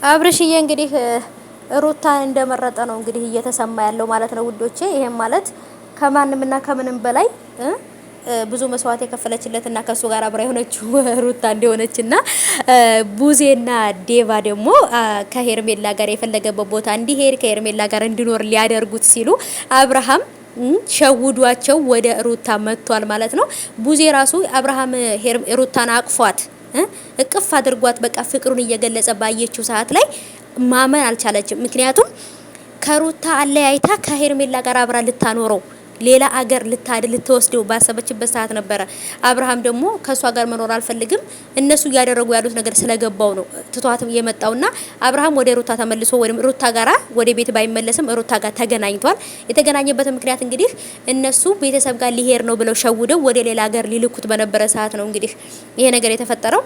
አብርሽዬ እንግዲህ ሩታን እንደመረጠ ነው እንግዲህ እየተሰማ ያለው ማለት ነው ውዶቼ። ይሄም ማለት ከማንምና ከምንም በላይ ብዙ መስዋዕት የከፈለችለትና ከሱ ጋር አብራ የሆነችው ሩታ እንደሆነችና ቡዜና ዴቫ ደግሞ ከሄርሜላ ጋር የፈለገበት ቦታ እንዲሄድ ከሄርሜላ ጋር እንዲኖር ሊያደርጉት ሲሉ አብርሃም ሸውዷቸው ወደ ሩታ መጥቷል ማለት ነው። ቡዜ ራሱ አብርሃም ሩታን አቅፏት እቅፍ አድርጓት በቃ ፍቅሩን እየገለጸ ባየችው ሰዓት ላይ ማመን አልቻለችም። ምክንያቱም ከሩታ አለያይታ ከሄርሜላ ጋር አብራ ልታኖረው ሌላ አገር ልትወስደው ባሰበችበት ሰዓት ነበረ። አብርሃም ደግሞ ከሷ ጋር መኖር አልፈልግም እነሱ እያደረጉ ያሉት ነገር ስለገባው ነው ትቷት የመጣውና አብርሃም ወደ ሩታ ተመልሶ ወደ ሩታ ጋራ ወደ ቤት ባይመለስም ሩታ ጋር ተገናኝቷል። የተገናኘበት ምክንያት እንግዲህ እነሱ ቤተሰብ ጋር ሊሄድ ነው ብለው ሸውደው ወደ ሌላ አገር ሊልኩት በነበረ ሰዓት ነው እንግዲህ ይሄ ነገር የተፈጠረው።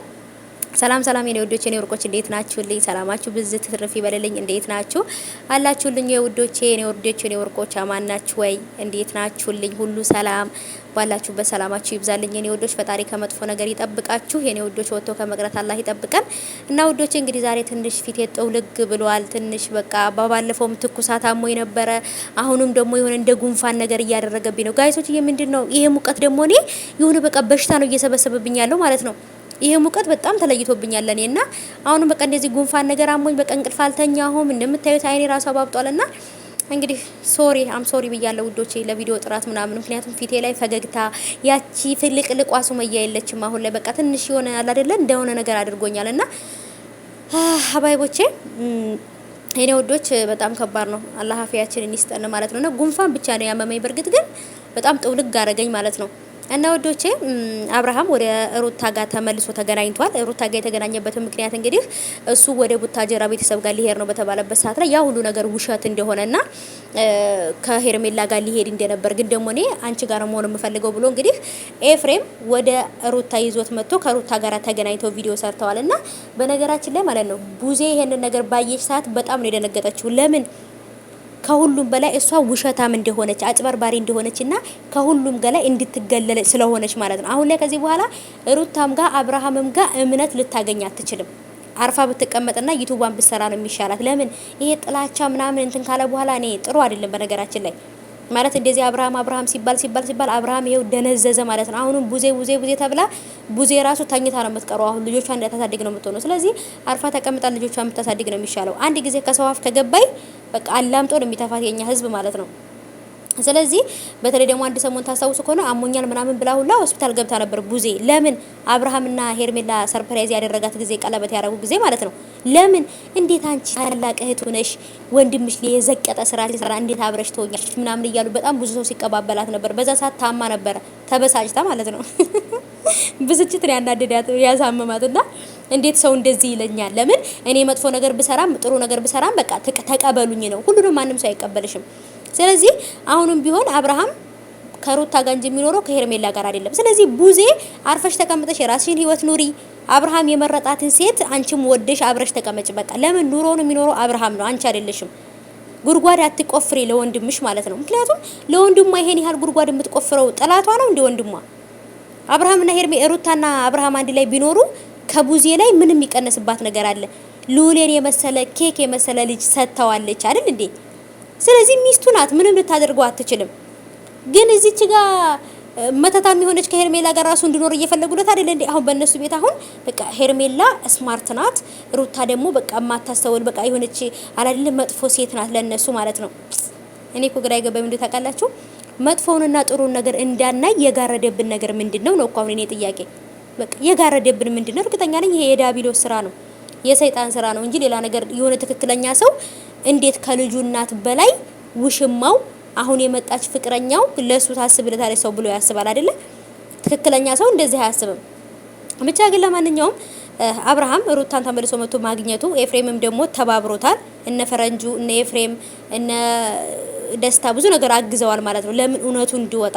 ሰላም ሰላም የኔ ውዶቼ የኔ ወርቆች እንዴት ናችሁልኝ? ሰላማችሁ ብዝት ትርፍ ይበልልኝ። እንዴት ናችሁ አላችሁልኝ? የውዶቼ የኔ ወርዶቼ የኔ ወርቆች አማን ናችሁ ወይ? እንዴት ናችሁልኝ? ሁሉ ሰላም ባላችሁበት ሰላማችሁ ይብዛልኝ። የኔ ውዶች ፈጣሪ ከመጥፎ ነገር ይጠብቃችሁ። የኔ ውዶች ወጥቶ ከመቅረት አላህ ይጠብቀን። እና ውዶቼ እንግዲህ ዛሬ ትንሽ ፊት የጠውልግ ብሏል። ትንሽ በቃ ባለፈውም ትኩሳት አሞኝ ነበረ። አሁንም ደግሞ የሆነ እንደ ጉንፋን ነገር እያደረገብኝ ነው ጋይሶች። ምንድነው ይሄ ሙቀት ደግሞ እኔ የሆነ በቃ በሽታ ነው እየሰበሰበብኝ ያለው ማለት ነው። ይሄ ሙቀት በጣም ተለይቶብኛል ለኔና አሁንም በቃ እንደዚህ ጉንፋን ነገር አሞኝ በቃ እንቅልፍ አልተኛሁም። እንደምታዩት አይኔ ራሱ አባብጧልና እንግዲህ ሶሪ ብያለሁ ውዶቼ ለቪዲዮ ጥራት ምናምን። ምክንያቱም ፊቴ ላይ ፈገግታ ያቺ ፍልቅልቋ ሱመያ የለችም አሁን ላይ በቃ ትንሽ የሆነ አለ አይደለ እንደሆነ ነገር አድርጎኛልና ሀባይቦቼ የኔ ውዶች በጣም ከባድ ነው። አላህ አፊያችንን ይስጠን ማለት ነውና ጉንፋን ብቻ ነው ያመመኝ። በርግጥ ግን በጣም ጥውልግ አረገኝ ማለት ነው። እና ወዶቼ አብርሃም ወደ ሩታ ጋር ተመልሶ ተገናኝቷል። ሩታ ጋር የተገናኘበት ምክንያት እንግዲህ እሱ ወደ ቡታጀራ ቤተሰብ ጋር ሊሄድ ነው በተባለበት ሰዓት ላይ ያ ሁሉ ነገር ውሸት እንደሆነና ከሄርሜላ ጋር ሊሄድ እንደነበር ግን ደግሞ እኔ አንቺ ጋር መሆን የምፈልገው ብሎ እንግዲህ ኤፍሬም ወደ ሩታ ይዞት መጥቶ ከሩታ ጋር ተገናኝተው ቪዲዮ ሰርተዋልና በነገራችን ላይ ማለት ነው ቡዜ ይሄንን ነገር ባየች ሰዓት በጣም ነው የደነገጠችው። ለምን ከሁሉም በላይ እሷ ውሸታም እንደሆነች አጭበርባሪ እንደሆነችና ከሁሉም በላይ እንድትገለል ስለሆነች ማለት ነው። አሁን ላይ ከዚህ በኋላ ሩታም ጋር አብርሃምም ጋር እምነት ልታገኝ አትችልም። አርፋ ብትቀመጥና ዩቲዩብን ብትሰራ ነው የሚሻላት። ለምን ይሄ ጥላቻ ምናምን እንትን ካለ በኋላ እኔ ጥሩ አይደለም በነገራችን ላይ ማለት እንደዚህ አብርሃም ሲባል አብርሃም ይሄው ደነዘዘ ማለት ነው። አሁንም ቡዜ ተብላ ቡዜ ራሱ ተኝታ ነው የምትቀረው። አሁን ልጆቿን እንዳታሳድግ ነው የምትሆነው። ስለዚህ አርፋ ተቀምጣ ልጆቿን የምታሳድግ ነው የሚሻለው። አንድ ጊዜ ከሰው አፍ ከገባይ በቃ አላምጦ ነው የሚተፋት የኛ ህዝብ ማለት ነው። ስለዚህ በተለይ ደግሞ አንድ ሰሞን ታስታውሱ ከሆነ አሞኛል ምናምን ብላ ሁላ ሆስፒታል ገብታ ነበር ቡዜ። ለምን አብርሃምና ሄርሜላ ሰርፕራይዝ ያደረጋት ጊዜ ቀለበት ያደረጉ ጊዜ ማለት ነው። ለምን እንዴት አንቺ ታላቅ እህት ሆነሽ ወንድምሽ የዘቀጠ ስራ ሲሰራ እንዴት አብረሽ ተወኛሽ ምናምን እያሉ በጣም ብዙ ሰው ሲቀባበላት ነበር። በዛ ሰዓት ታማ ነበረ ተበሳጭታ ማለት ነው። ብስጭት ነው ያናደዳት ያሳመማትና እንዴት ሰው እንደዚህ ይለኛል? ለምን እኔ መጥፎ ነገር ብሰራም ጥሩ ነገር ብሰራም በቃ ተቀበሉኝ ነው። ሁሉንም ማንም ሰው አይቀበልሽም። ስለዚህ አሁንም ቢሆን አብርሃም ከሩታ ጋር እንጂ የሚኖረው ከሄርሜላ ጋር አይደለም። ስለዚህ ቡዜ አርፈሽ ተቀምጠሽ የራስሽን ህይወት ኑሪ። አብርሃም የመረጣትን ሴት አንቺም ወደሽ አብረሽ ተቀመጭ በቃ። ለምን ኑሮውን የሚኖረው አብርሃም ነው፣ አንቺ አይደለሽም። ጉድጓድ አትቆፍሪ ለወንድምሽ ማለት ነው። ምክንያቱም ለወንድሟ ይሄን ያህል ጉድጓድ የምትቆፍረው ጠላቷ ነው እንደ ወንድሟ። አብርሃምና ሩታና አብርሃም አንድ ላይ ቢኖሩ ከቡዜ ላይ ምንም የሚቀነስባት ነገር አለ? ሉሌን የመሰለ ኬክ የመሰለ ልጅ ሰጥተዋለች አይደል እንዴ? ስለዚህ ሚስቱ ናት፣ ምንም ልታደርገው አትችልም። ግን እዚች ጋር መተታም የሆነች ከሄርሜላ ጋር ራሱ እንዲኖር እየፈለጉለት አይደል እንዴ? አሁን በእነሱ ቤት አሁን በቃ ሄርሜላ ስማርት ናት፣ ሩታ ደግሞ በቃ ማታስተውል በቃ የሆነች አይደል መጥፎ ሴት ናት ለነሱ ማለት ነው። እኔ እኮ ግራ ይገባኝ ምንድነው ታውቃላችሁ? መጥፎውንና ጥሩን ነገር እንዳናይ የጋረደብን ነገር ምንድነው ነው እኮ አሁን እኔ ጥያቄ። በቃ የጋረደብን ምንድነው? እርግጠኛ ነኝ ይሄ የዳቢሎስ ስራ ነው፣ የሰይጣን ስራ ነው እንጂ ሌላ ነገር የሆነ ትክክለኛ ሰው እንዴት ከልጁ እናት በላይ ውሽማው አሁን የመጣች ፍቅረኛው ለሱ ታስብለታለች ሰው ብሎ ያስባል አይደለ? ትክክለኛ ሰው እንደዚህ አያስብም። ብቻ ግን ለማንኛውም አብርሃም ሩታን ተመልሶ መጥቶ ማግኘቱ ኤፍሬምም ደግሞ ተባብሮታል። እነ ፈረንጁ እነ ኤፍሬም እነ ደስታ ብዙ ነገር አግዘዋል ማለት ነው። ለምን እውነቱ እንዲወጣ